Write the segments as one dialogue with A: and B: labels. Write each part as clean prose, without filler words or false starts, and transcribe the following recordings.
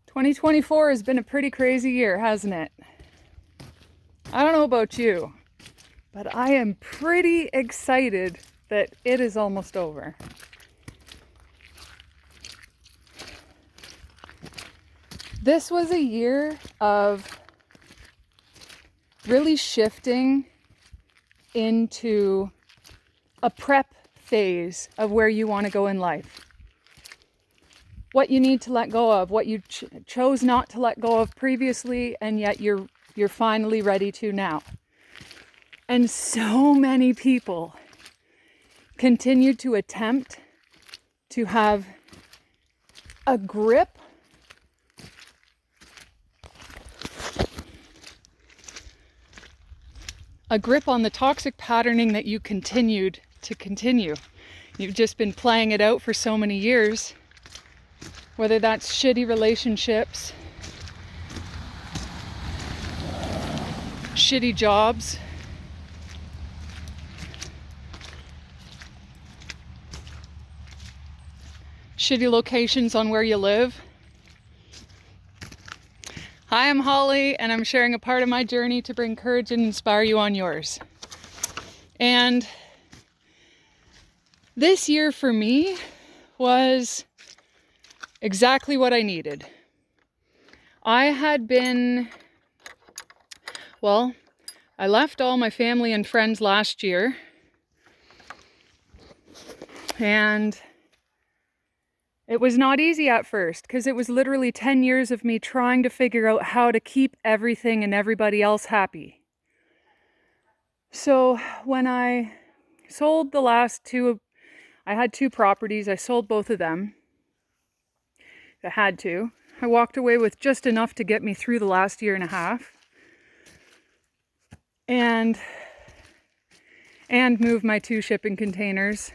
A: 2024 has been a pretty crazy year, hasn't it? I don't know about you, but I am pretty excited that it is almost over. This was a year of really shifting into a prep phase of where you want to go in life. What you need to let go of, what you chose not to let go of previously, and yet you're finally ready to now. And so many people continue to attempt to have a grip on the toxic patterning that you continued to continue. You've just been playing it out for so many years, whether that's shitty relationships, shitty jobs, shitty locations on where you live. Hi, I'm Holly, and I'm sharing a part of my journey to bring courage and inspire you on yours. And this year for me was exactly what I needed. I left all my family and friends last year, and it was not easy at first because it was literally 10 years of me trying to figure out how to keep everything and everybody else happy. So when I sold the last two, I had 2 properties, I sold both of them. I had to. I walked away with just enough to get me through the last year and a half. And moved my 2 shipping containers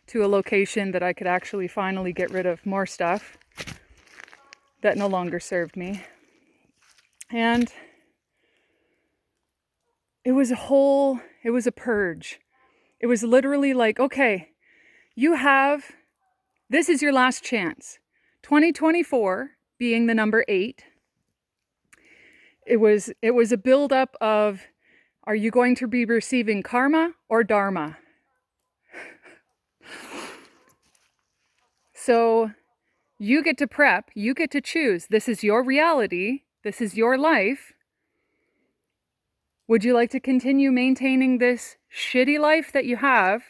A: to a location that I could actually finally get rid of more stuff that no longer served me. And it was a purge. It was literally like, okay, this is your last chance. 2024 being the number 8. It was a buildup of, are you going to be receiving karma or dharma? So you get to prep, you get to choose. This is your reality. This is your life. Would you like to continue maintaining this shitty life that you have?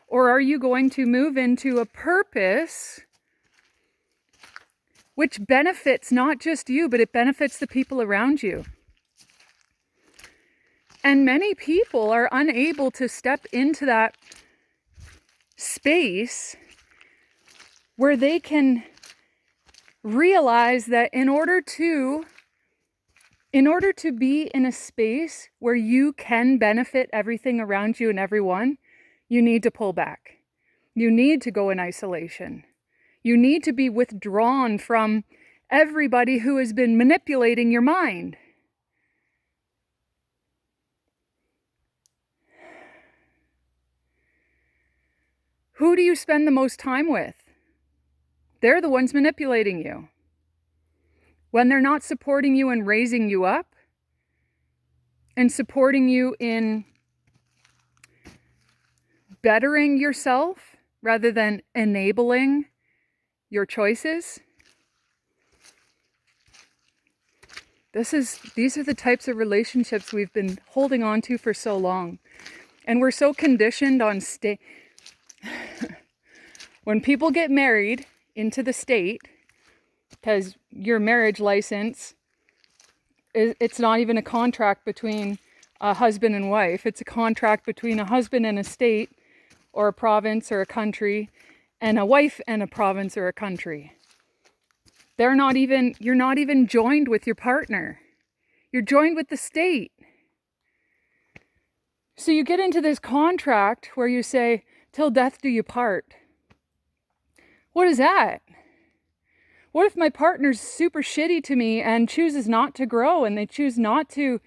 A: Or are you going to move into a purpose which benefits not just you, but it benefits the people around you? And many people are unable to step into that space where they can realize that in order to be in a space where you can benefit everything around you and everyone, you need to pull back. You need to go in isolation. You need to be withdrawn from everybody who has been manipulating your mind. Who do you spend the most time with? They're the ones manipulating you. When they're not supporting you and raising you up and supporting you in bettering yourself rather than enabling your choices. These are the types of relationships we've been holding on to for so long. And we're so conditioned on when people get married into the state, because your marriage license, it's not even a contract between a husband and wife. It's a contract between a husband and a state or a province or a country, and a wife and a province or a country. You're not even joined with your partner. You're joined with the state. So you get into this contract where you say, till death do you part. What is that? What if my partner's super shitty to me and chooses not to grow, and they choose not to,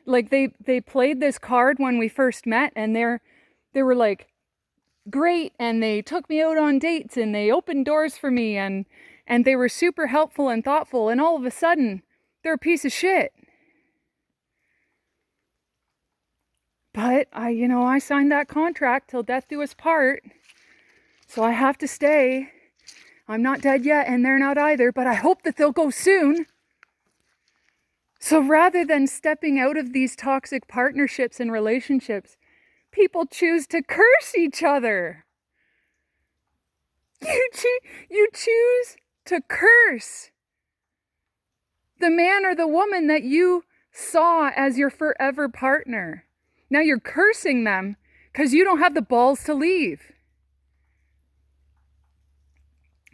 A: like they played this card when we first met, and they were like great, and they took me out on dates and they opened doors for me, and and they were super helpful and thoughtful, and all of a sudden, they're a piece of shit. But I signed that contract till death do us part, so I have to stay. I'm not dead yet, and they're not either, but I hope that they'll go soon. So rather than stepping out of these toxic partnerships and relationships, people choose to curse each other. You choose to curse the man or the woman that you saw as your forever partner. Now you're cursing them because you don't have the balls to leave.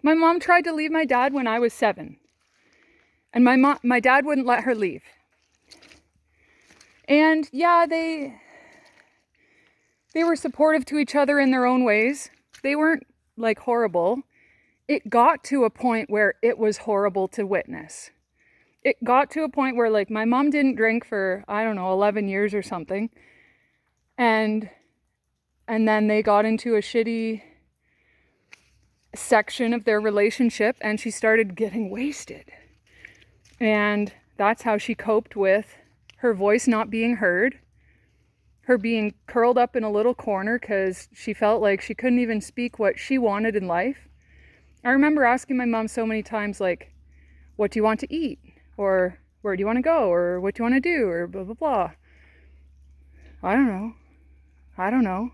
A: My mom tried to leave my dad when I was 7. And my dad wouldn't let her leave. And yeah, they were supportive to each other in their own ways. They weren't like horrible. It got to a point where it was horrible to witness. It got to a point where like my mom didn't drink for, 11 years or something. And then they got into a shitty section of their relationship and she started getting wasted. And that's how she coped with her voice not being heard, her being curled up in a little corner because she felt like she couldn't even speak what she wanted in life. I remember asking my mom so many times, like, what do you want to eat? Or where do you want to go? Or what do you want to do? Or blah, blah, blah. I don't know.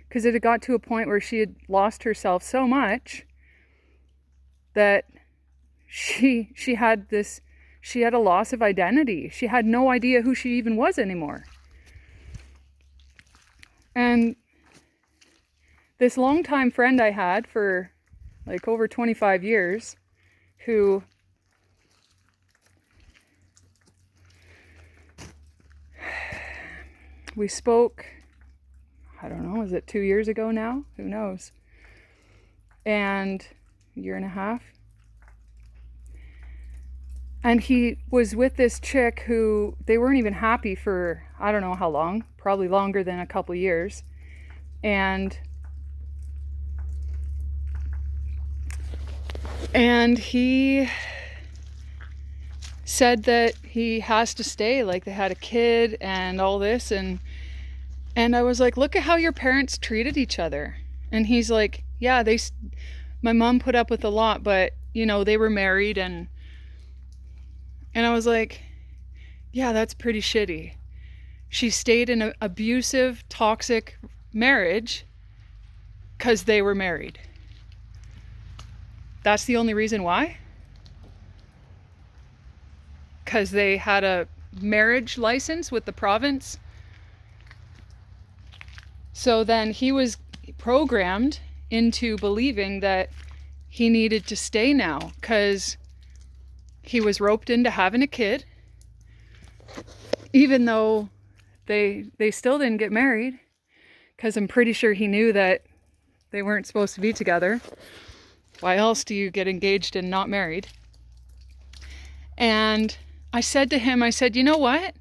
A: Because it had got to a point where she had lost herself so much that she had a loss of identity. She had no idea who she even was anymore. And this longtime friend I had for like over 25 years, who we spoke, I don't know, is it 2 years ago now? Who knows? And a year and a half. And he was with this chick who they weren't even happy for, I don't know how long, probably longer than a couple years. And he said that he has to stay, like they had a kid and all this. And I was like, look at how your parents treated each other. And he's like, yeah, my mom put up with a lot, but they were married and I was like, yeah, that's pretty shitty. She stayed in an abusive, toxic marriage because they were married. That's the only reason why? Because they had a marriage license with the province. So then he was programmed into believing that he needed to stay now because he was roped into having a kid, even though they still didn't get married, because I'm pretty sure he knew that they weren't supposed to be together. Why else do you get engaged and not married? And I said to him, you know what?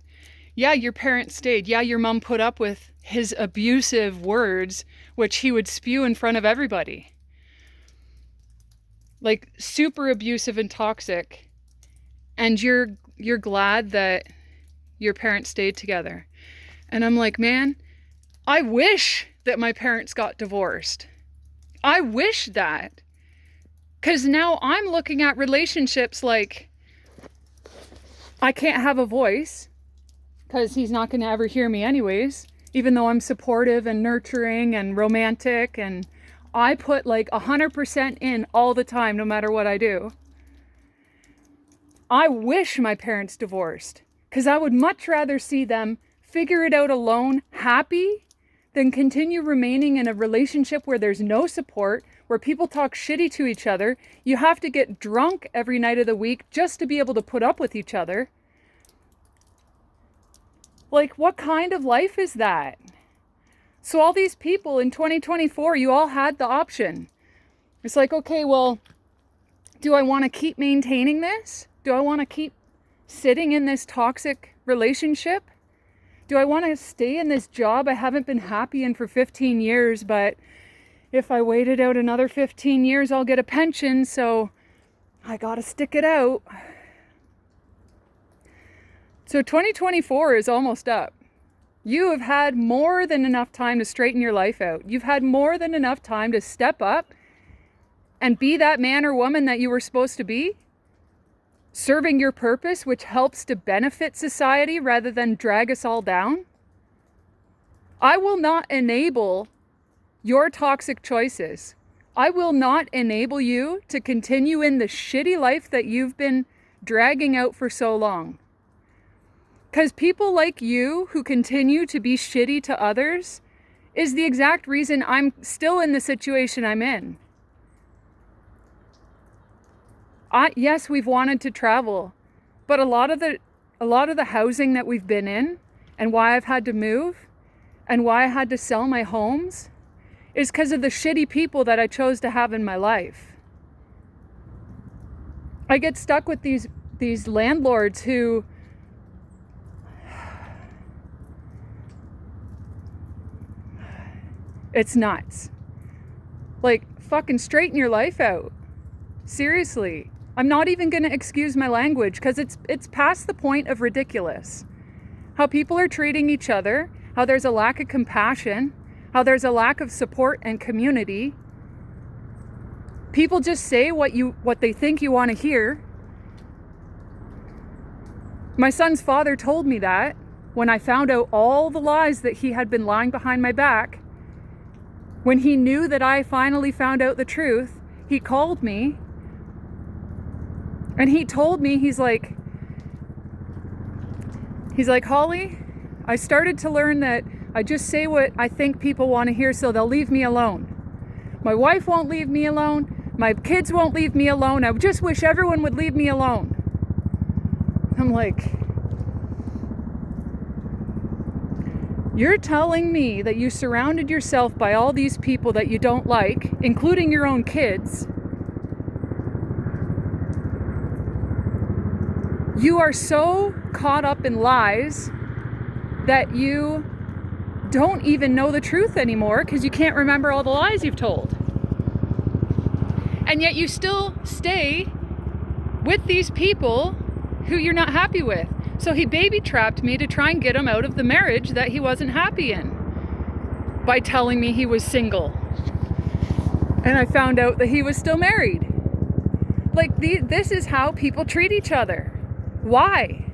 A: Yeah, your parents stayed. Yeah, your mom put up with his abusive words, which he would spew in front of everybody. Like super abusive and toxic. And you're glad that your parents stayed together. And I'm like, man, I wish that my parents got divorced. I wish that. Because now I'm looking at relationships like I can't have a voice because he's not going to ever hear me anyways, even though I'm supportive and nurturing and romantic and I put like 100% in all the time, no matter what I do. I wish my parents divorced because I would much rather see them figure it out alone, happy, than continue remaining in a relationship where there's no support, where people talk shitty to each other. You have to get drunk every night of the week just to be able to put up with each other. Like, what kind of life is that? So all these people in 2024, you all had the option. It's like, okay, well, do I want to keep maintaining this? Do I want to keep sitting in this toxic relationship? Do I want to stay in this job I haven't been happy in for 15 years, but if I waited out another 15 years, I'll get a pension, so I gotta stick it out. So 2024 is almost up. You have had more than enough time to straighten your life out. You've had more than enough time to step up and be that man or woman that you were supposed to be, serving your purpose, which helps to benefit society rather than drag us all down. I will not enable your toxic choices. I will not enable you to continue in the shitty life that you've been dragging out for so long. Because people like you who continue to be shitty to others is the exact reason I'm still in the situation I'm in. Yes, we've wanted to travel, but a lot of the housing that we've been in and why I've had to move and why I had to sell my homes is because of the shitty people that I chose to have in my life. I get stuck with these landlords who it's nuts. Like, fucking straighten your life out. Seriously. I'm not even going to excuse my language because it's past the point of ridiculous. How people are treating each other, how there's a lack of compassion, how there's a lack of support and community. People just say what they think you want to hear. My son's father told me that when I found out all the lies that he had been lying behind my back. When he knew that I finally found out the truth, he called me and he told me, he's like, Holly, I started to learn that I just say what I think people want to hear so they'll leave me alone. My wife won't leave me alone. My kids won't leave me alone. I just wish everyone would leave me alone. I'm like, you're telling me that you surrounded yourself by all these people that you don't like, including your own kids. You are so caught up in lies that you don't even know the truth anymore because you can't remember all the lies you've told. And yet you still stay with these people who you're not happy with. So he baby trapped me to try and get him out of the marriage that he wasn't happy in by telling me he was single. And I found out that he was still married. Like, this is how people treat each other. Why?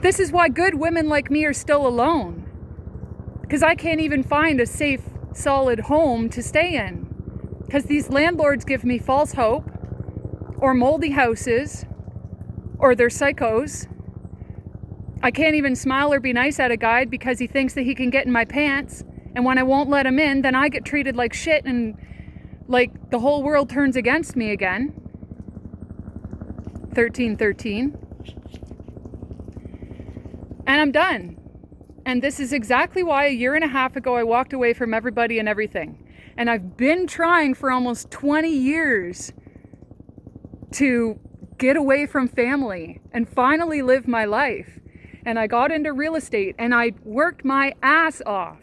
A: This is why good women like me are still alone. Because I can't even find a safe, solid home to stay in. Because these landlords give me false hope, or moldy houses, or they're psychos. I can't even smile or be nice at a guy because he thinks that he can get in my pants. And when I won't let him in, then I get treated like shit and like the whole world turns against me again. 1313. And I'm done. And this is exactly why a year and a half ago I walked away from everybody and everything. And I've been trying for almost 20 years to get away from family and finally live my life. And I got into real estate and I worked my ass off.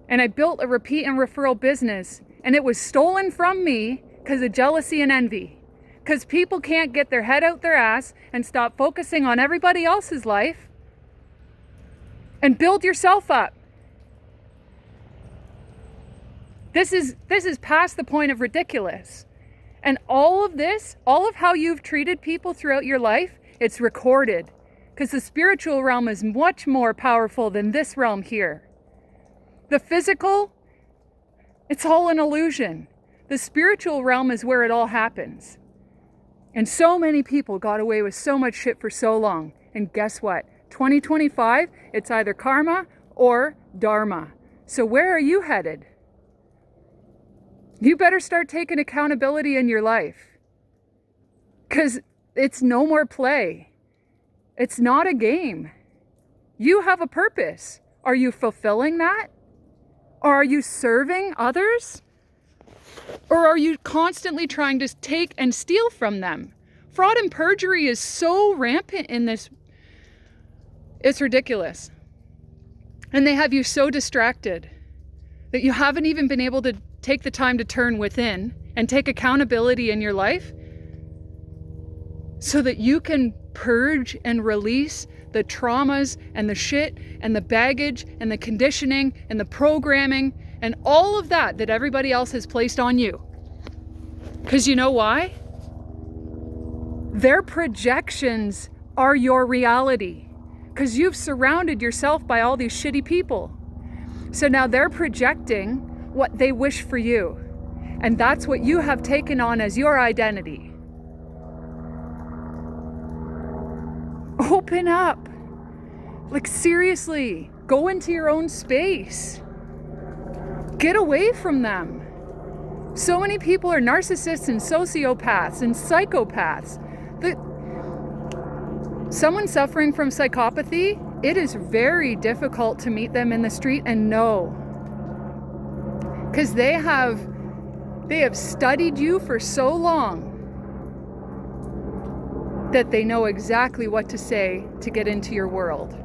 A: And I built a repeat and referral business. And it was stolen from me because of jealousy and envy. Because people can't get their head out their ass and stop focusing on everybody else's life and build yourself up. This is past the point of ridiculous. And all of this, all of how you've treated people throughout your life, it's recorded. Because the spiritual realm is much more powerful than this realm here. The physical, it's all an illusion. The spiritual realm is where it all happens. And so many people got away with so much shit for so long. And guess what? 2025, it's either karma or dharma. So where are you headed? You better start taking accountability in your life. Because it's no more play. It's not a game. You have a purpose. Are you fulfilling that? Or are you serving others? Or are you constantly trying to take and steal from them? Fraud and perjury is so rampant in this. It's ridiculous. And they have you so distracted that you haven't even been able to take the time to turn within and take accountability in your life so that you can purge and release the traumas and the shit and the baggage and the conditioning and the programming and all of that that everybody else has placed on you. Because you know why? Their projections are your reality. Because you've surrounded yourself by all these shitty people. So now they're projecting what they wish for you. And that's what you have taken on as your identity. Open up. Like, seriously, go into your own space. Get away from them. So many people are narcissists and sociopaths and psychopaths. Someone suffering from psychopathy, it is very difficult to meet them in the street and know. Because they have studied you for so long that they know exactly what to say to get into your world.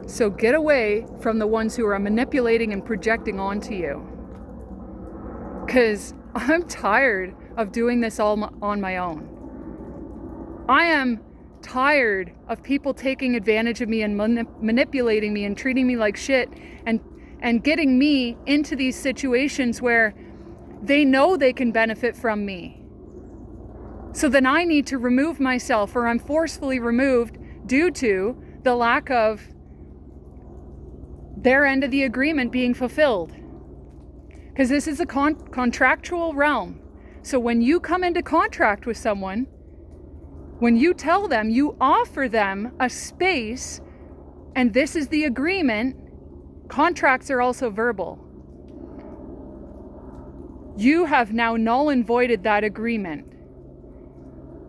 A: So get away from the ones who are manipulating and projecting onto you. Because I'm tired of doing this all on my own. I am tired of people taking advantage of me and manipulating me and treating me like shit and getting me into these situations where they know they can benefit from me. So then I need to remove myself, or I'm forcefully removed due to the lack of their end of the agreement being fulfilled. Because this is a contractual realm. So when you come into contract with someone, when you tell them, you offer them a space, and this is the agreement. Contracts are also verbal. You have now null and voided that agreement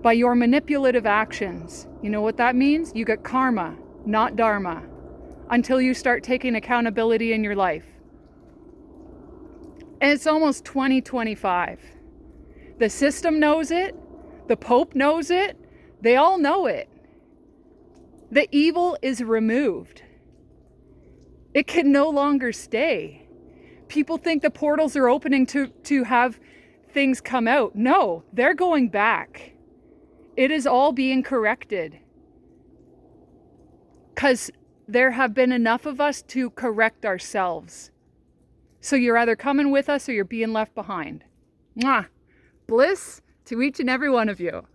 A: by your manipulative actions. You know what that means? You get karma, not dharma, until you start taking accountability in your life. And it's almost 2025. The system knows it. The Pope knows it. They all know it. The evil is removed. It can no longer stay. People think the portals are opening to have things come out. No, they're going back. It is all being corrected. Because there have been enough of us to correct ourselves. So you're either coming with us or you're being left behind. Mwah. Bliss to each and every one of you.